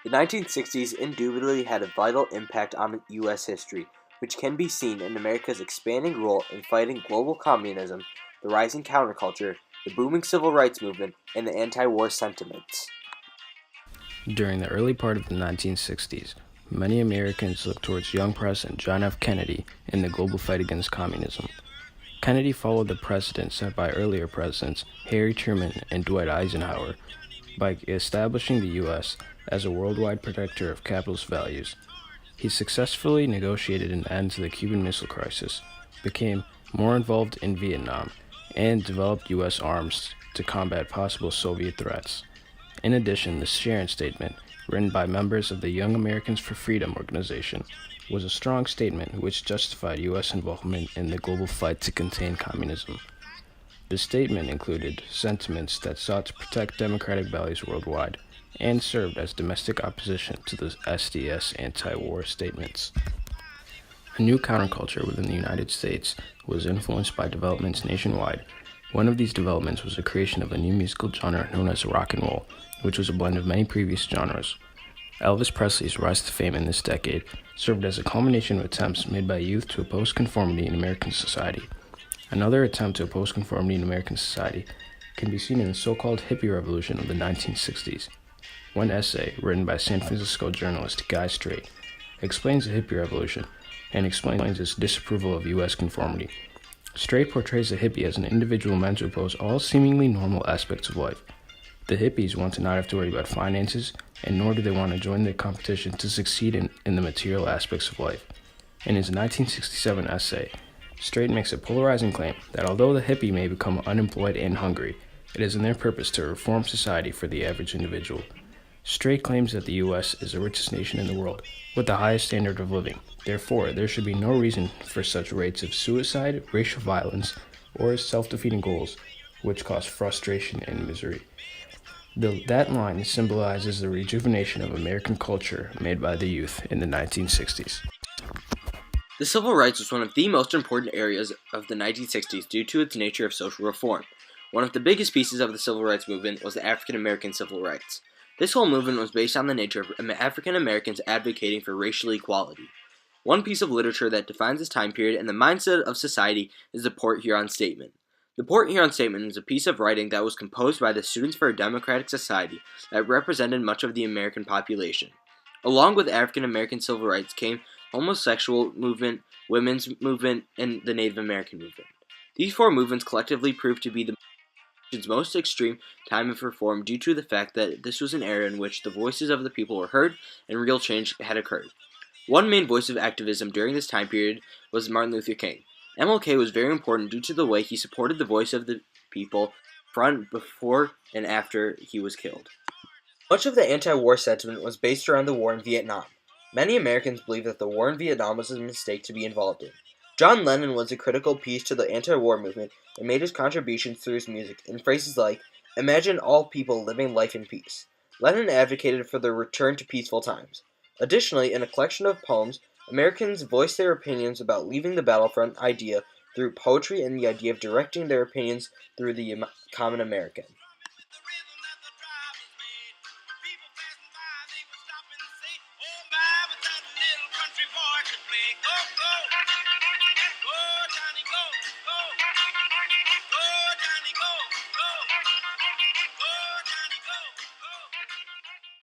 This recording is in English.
The 1960s indubitably had a vital impact on U.S. history, which can be seen in America's expanding role in fighting global communism, the rising counterculture, the booming civil rights movement, and the anti-war sentiments. During the early part of the 1960s, many Americans looked towards young President John F. Kennedy in the global fight against communism. Kennedy followed the precedent set by earlier presidents Harry Truman and Dwight Eisenhower by establishing the U.S. as a worldwide protector of capitalist values. He successfully negotiated an end to the Cuban Missile Crisis, became more involved in Vietnam, and developed U.S. arms to combat possible Soviet threats. In addition, the Sharon Statement, written by members of the Young Americans for Freedom organization, was a strong statement which justified U.S. involvement in the global fight to contain communism. The statement included sentiments that sought to protect democratic values worldwide and served as domestic opposition to the SDS anti-war statements. A new counterculture within the United States was influenced by developments nationwide. One of these developments was the creation of a new musical genre known as rock and roll, which was a blend of many previous genres. Elvis Presley's rise to fame in this decade served as a culmination of attempts made by youth to oppose conformity in American society. Another attempt to oppose conformity in American society can be seen in the so-called hippie revolution of the 1960s. One essay, written by San Francisco journalist Guy Strait, explains the hippie revolution and explains its disapproval of U.S. conformity. Strait portrays the hippie as an individual meant to oppose all seemingly normal aspects of life. The hippies want to not have to worry about finances, and nor do they want to join the competition to succeed in the material aspects of life. In his 1967 essay, Strait makes a polarizing claim that although the hippie may become unemployed and hungry, it is in their purpose to reform society for the average individual. Strait claims that the U.S. is the richest nation in the world, with the highest standard of living. Therefore, there should be no reason for such rates of suicide, racial violence, or self-defeating goals, which cause frustration and misery. That line symbolizes the rejuvenation of American culture made by the youth in the 1960s. The civil rights was one of the most important areas of the 1960s due to its nature of social reform. One of the biggest pieces of the civil rights movement was the African American civil rights. This whole movement was based on the nature of African Americans advocating for racial equality. One piece of literature that defines this time period and the mindset of society is the Port Huron Statement. The Port Huron Statement is a piece of writing that was composed by the Students for a Democratic Society that represented much of the American population. Along with African American civil rights came homosexual movement, women's movement, and the Native American movement. These four movements collectively proved to be the nation's most extreme time of reform due to the fact that this was an era in which the voices of the people were heard and real change had occurred. One main voice of activism during this time period was Martin Luther King. MLK was very important due to the way he supported the voice of the people before and after he was killed. Much of the anti-war sentiment was based around the war in Vietnam. Many Americans believed that the war in Vietnam was a mistake to be involved in. John Lennon was a critical piece to the anti-war movement and made his contributions through his music in phrases like, "Imagine all people living life in peace." Lennon advocated for the return to peaceful times. Additionally, in a collection of poems, Americans voiced their opinions about leaving the battlefront idea through poetry and the idea of directing their opinions through the common American.